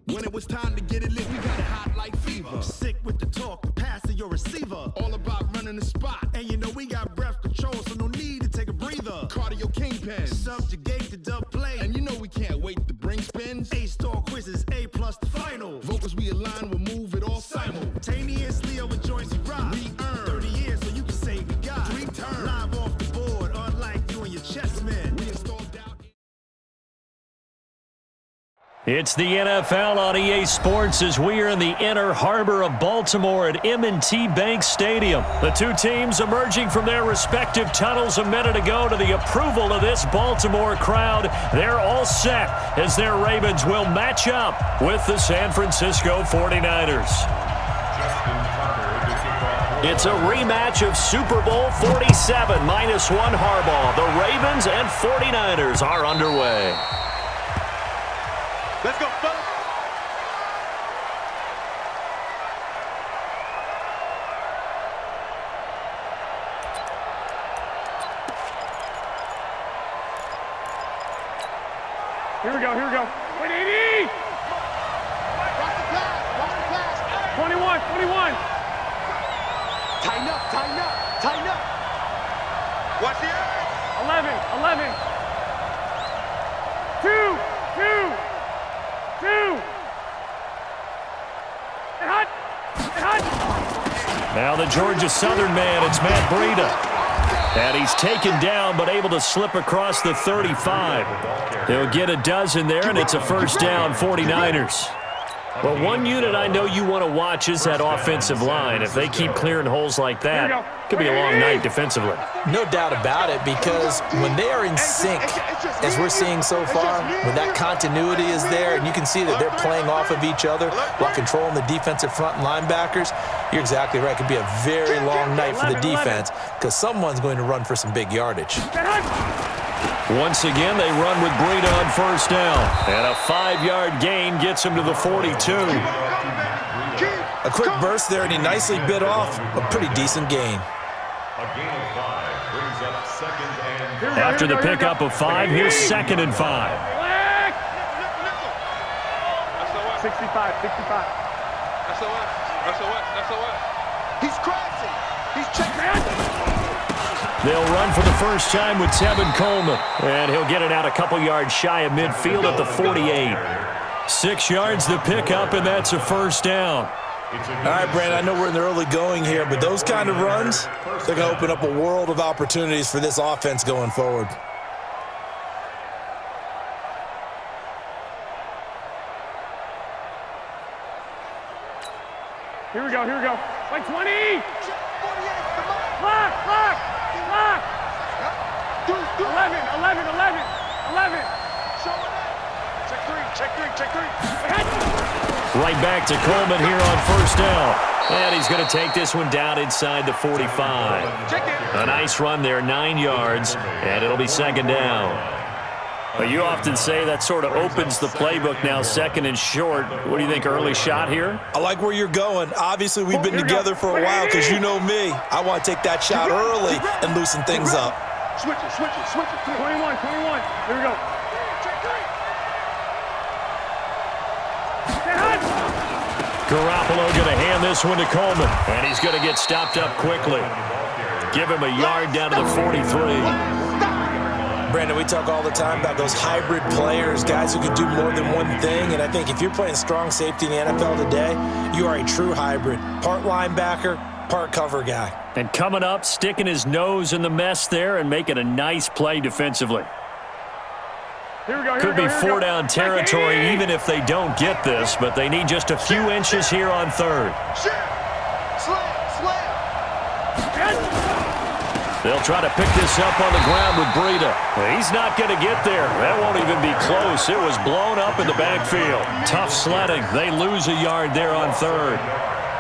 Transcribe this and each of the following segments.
When it was time to get it lit, we got it hot like fever. I'm sick with the talk, the pass to your receiver. All about running the spot. And you know we got breath control, so no need to take a breather. Cardio kingpin. Subjugate the dub play. And you know we can't wait to bring spins. A-star quizzes, A+ the final. Vocals we align, we'll move it all simultaneously over joints we rock. We earn 30 years so you can say we got 3 turns. Live off the board, unlike you and your chess men. We installed out. It's the NFL on EA Sports as we are in the inner harbor of Baltimore at M&T Bank Stadium. The two teams emerging from their respective tunnels a minute ago to the approval of this Baltimore crowd. They're all set as their Ravens will match up with the San Francisco 49ers. It's a rematch of Super Bowl 47 -1 Harbaugh. The Ravens and 49ers are underway. Let's go, fellas. Here we go, here we go. 180! Watch the pass. 21, 21. Tighten up, tighten up, tighten up. Watch the edge. 11, 11. 2, 2. 2. And hot. And hot. Now the Georgia Southern man, it's Matt Breida. And he's taken down but able to slip across the 35. He'll get a dozen there, and it's a first down, 49ers. Well, one unit I know you want to watch is that offensive line. If they keep clearing holes like that, it could be a long night defensively. No doubt about it, because when they are in sync, as we're seeing so far, when that continuity is there and you can see that they're playing off of each other while controlling the defensive front linebackers, you're exactly right. It could be a very long night for the defense because someone's going to run for some big yardage. Once again, they run with Breida on first down. And a 5-yard gain gets him to the 42. A quick burst there, and he nicely bit off a pretty decent gain. After the pickup of 5, here's 2nd and 5. 65, 65. SOS. He's crashing. He's checking. They'll run for the first time with Tevin Coleman. And he'll get it out a couple yards shy of midfield at the 48. 6 yards the pickup, and that's a first down. All right, Brandon, I know we're in the early going here, but those kind of runs, they're going to open up a world of opportunities for this offense going forward. Here we go, here we go. Like 20! Lock! 11. Check three. Right back to Coleman here on first down. And he's going to take this one down inside the 45. A nice run there, 9 yards, and it'll be 2nd down. Well, you often say that sort of opens the playbook now, 2nd and short. What do you think, early shot here? I like where you're going. Obviously, we've been together for a while because you know me. I want to take that shot early and loosen things up. Switch it. 21. Here we go. Garoppolo going to hand this one to Coleman, and he's going to get stopped up quickly. Give him a yard down to the 43. Brandon, we talk all the time about those hybrid players, guys who can do more than one thing, and I think if you're playing strong safety in the NFL today, you are a true hybrid. Part linebacker, part cover guy. And coming up, sticking his nose in the mess there and making a nice play defensively. Could be 4-down territory even if they don't get this, but they need just a few inches here on 3rd. They'll try to pick this up on the ground with Breida. He's not going to get there. That won't even be close. It was blown up in the backfield. Tough sledding. They lose a yard there on 3rd.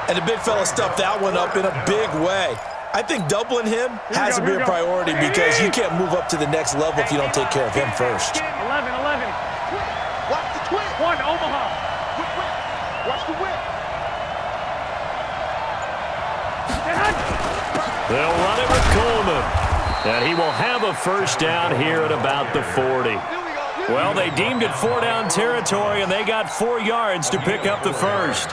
And the big fella stuffed that one up in a big way. I think doubling him has to be a priority because you can't move up to the next level if you don't take care of him first. 11. Watch the twin. 1, Omaha. Watch the whip. They'll run it with Coleman. And he will have a first down here at about the 40. Here we go. Well, they deemed it 4-down territory, and they got 4 yards to pick up the first.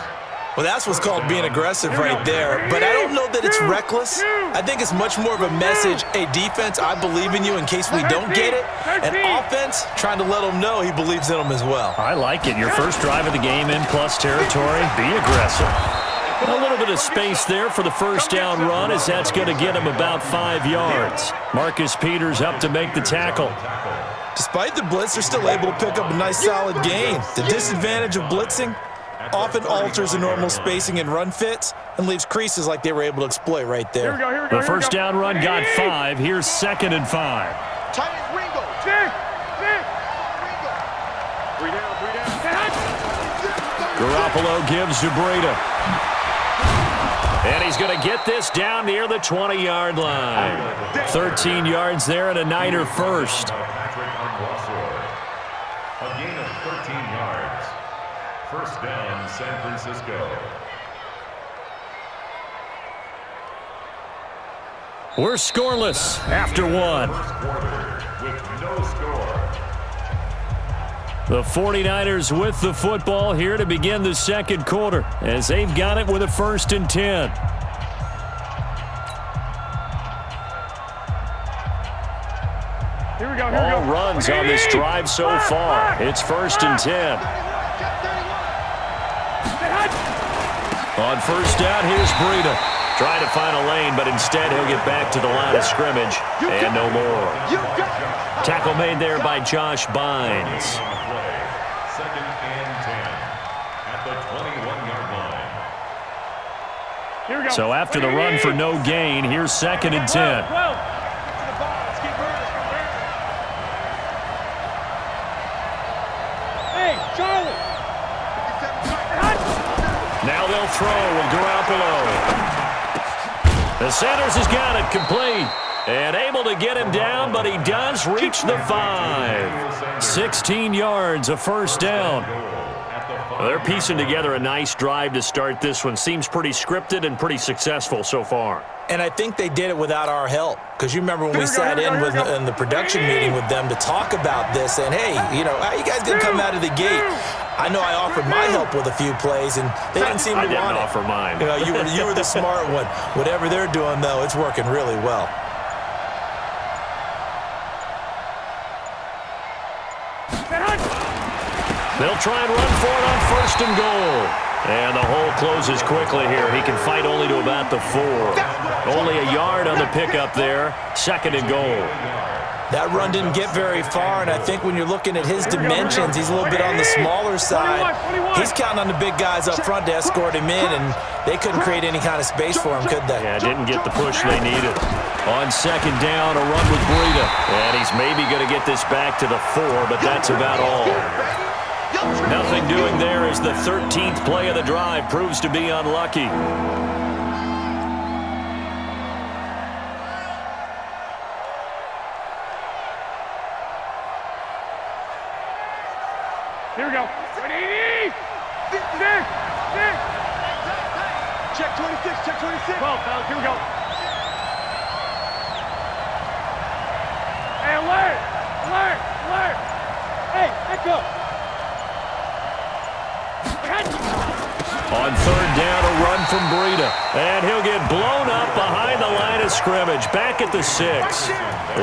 Well, that's what's called being aggressive right there. But I don't know that it's reckless. I think it's much more of a message, hey, defense, I believe in you in case we don't get it. And offense, trying to let them know he believes in them as well. I like it. Your first drive of the game in plus territory, be aggressive. A little bit of space there for the first down run, as that's going to get him about 5 yards. Marcus Peters up to make the tackle. Despite the blitz, they're still able to pick up a nice solid gain. The disadvantage of blitzing often alters the normal spacing and run fits and leaves creases like they were able to exploit right there. The first down run got 5. Here's 2nd and 5. Garoppolo gives to Breida. And he's going to get this down near the 20-yard line. 13 yards there and a Niner first. A gain of 13 yards. First down, San Francisco. We're scoreless after 1. First quarter with no score. The 49ers with the football here to begin the second quarter, as they've got it with a 1st and 10. Here we go. All runs on this drive so far. It's 1st and 10. On first down, here's Breida. Trying to find a lane, but instead he'll get back to the line of scrimmage. And no more. Tackle made there by Josh Bynes. Second and 10 at the 21-yard line. So after the run for no gain, here's 2nd and 10. Hey, Charlie. Now they'll throw with Garoppolo. The Sanders has got it complete. And able to get him down, but he does reach the 5. 16 yards, a first down. Well, they're piecing together a nice drive to start this one. Seems pretty scripted and pretty successful so far. And I think they did it without our help. Because you remember when we sat in the production meeting with them to talk about this, and hey, you know, how you guys didn't come out of the gate? I know I offered my help with a few plays, and they didn't seem to want it. I didn't offer mine. You know, you were the smart one. Whatever they're doing, though, it's working really well. They'll try and run for it on 1st and goal. And the hole closes quickly here. He can fight only to about the 4. Only a yard on the pickup there. 2nd and goal. That run didn't get very far, and I think when you're looking at his dimensions, he's a little bit on the smaller side. He's counting on the big guys up front to escort him in, and they couldn't create any kind of space for him, could they? Yeah, didn't get the push they needed. On 2nd down, a run with Breida. And he's maybe going to get this back to the 4, but that's about all. Nothing doing there as the 13th play of the drive proves to be unlucky. Here we go. 180. Check 26, check 26. 12, fellas. Here we go. Hey, alert! Alert! Alert! Hey, echo! On 3rd down, a run from Breida. And he'll get blown up behind the line of scrimmage. Back at the 6.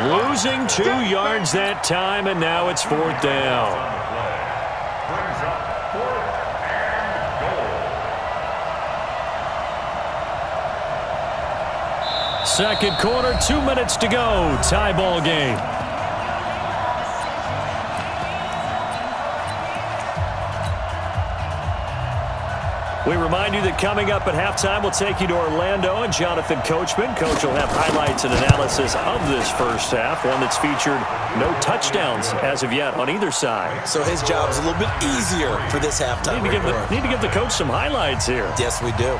Losing 2 yards that time, and now it's 4th down. Brings up 4th and goal. Second quarter, 2 minutes to go. Tie ball game. We remind you that coming up at halftime, we'll take you to Orlando and Jonathan Coachman. Coach will have highlights and analysis of this first half, one that's featured no touchdowns as of yet on either side. So his job's a little bit easier for this halftime. Need to give the coach some highlights here. Yes, we do.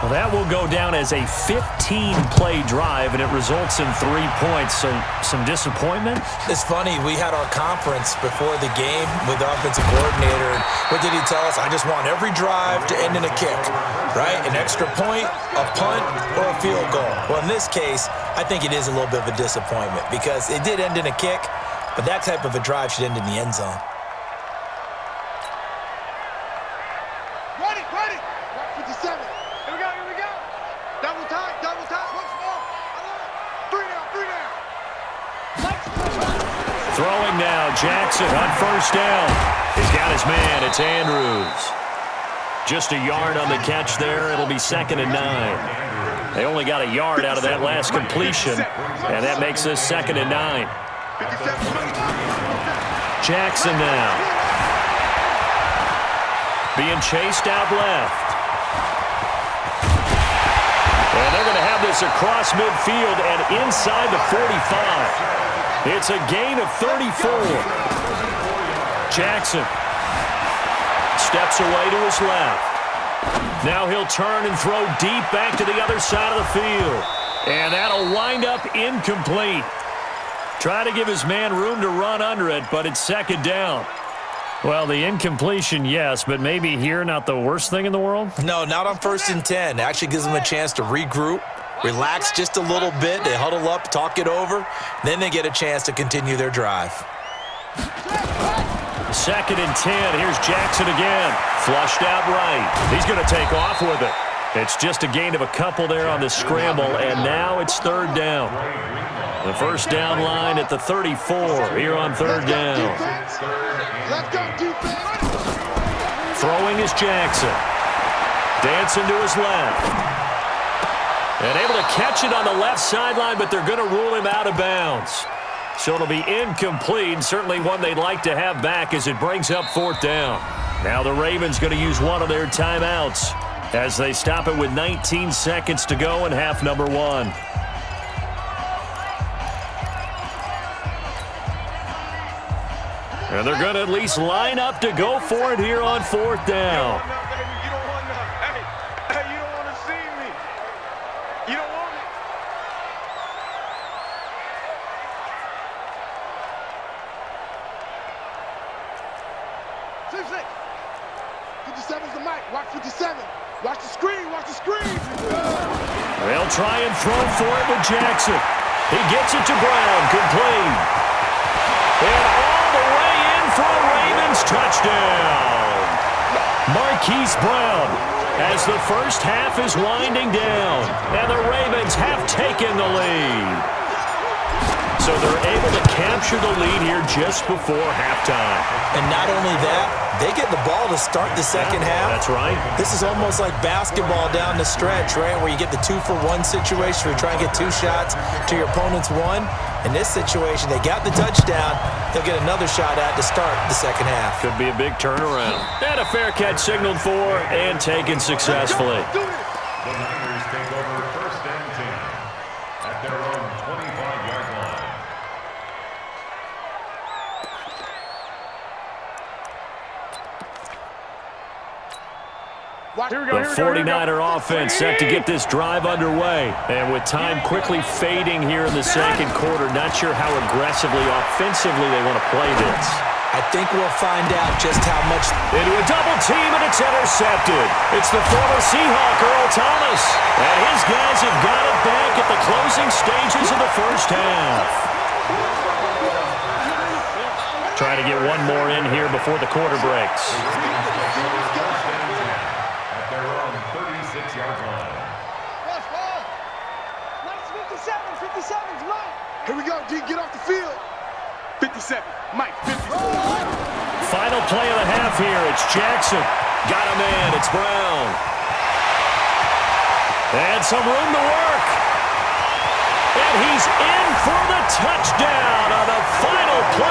Well, that will go down as a 15-play drive, and it results in 3 points. So some disappointment? It's funny. We had our conference before the game with the offensive coordinator. And what did he tell us? I just want every drive to end in a kick, right? An extra point, a punt, or a field goal. Well, in this case, I think it is a little bit of a disappointment because it did end in a kick. but that type of a drive should end in the end zone. Ready. 57. Here we go. Double time. Once more. 3 down. Throwing now, Jackson on first down. He's got his man. It's Andrews. Just a yard on the catch there. It'll be 2nd and 9. They only got a yard out of that last completion, and that makes this 2nd and 9. Jackson now. Being chased out left. And they're going to have this across midfield and inside the 45. It's a gain of 34. Jackson steps away to his left. Now he'll turn and throw deep back to the other side of the field. And that'll wind up incomplete. Trying to give his man room to run under it, but it's 2nd down. Well, the incompletion, yes, but maybe here not the worst thing in the world? No, not on 1st and 10. It actually gives them a chance to regroup, relax just a little bit. They huddle up, talk it over. Then they get a chance to continue their drive. 2nd and 10. Here's Jackson again. Flushed out right. He's going to take off with it. It's just a gain of a couple there on the scramble, and now it's 3rd down. The first down line at the 34 here on 3rd down. Throwing is Jackson. Dancing to his left. And able to catch it on the left sideline, but they're going to rule him out of bounds. So it'll be incomplete, certainly one they'd like to have back as it brings up 4th down. Now the Ravens going to use one of their timeouts as they stop it with 19 seconds to go in half number 1. And they're going to at least line up to go for it here on 4th down. Hey, you don't want to see me. You don't want it. Six. 57's the mic. Watch 57. Watch the screen. They'll try and throw for it with Jackson. He gets it to Brown. Complete. And all the way in for a Ravens touchdown. Marquise Brown as the first half is winding down. And the Ravens have taken the lead. So they're able to capture the lead here just before halftime. And not only that, they get the ball to start the second half. That's right. This is almost like basketball down the stretch, right, where you get the 2-for-1 situation where you try and get 2 shots to your opponent's 1. In this situation, they got the touchdown. They'll get another shot at to start the second half. Could be a big turnaround. And a fair catch signaled for and taken successfully. The Niners take over 1st and 10 at their own 25-yard line. The 49er offense set to get this drive underway. And with time quickly fading here in the second quarter, not sure how aggressively, offensively they want to play this. I think we'll find out just how much. Into a double team, and it's intercepted. It's the former Seahawk, Earl Thomas. And his guys have got it back at the closing stages of the first half. Trying to get one more in here before the quarter breaks. At their own 36-yard line. 57's Mike. Here we go, D. Get off the field. 57. Mike, 57. Final play of the half here. It's Jackson. Got a man. It's Brown. And some room to work. And he's in for the touchdown on the final play.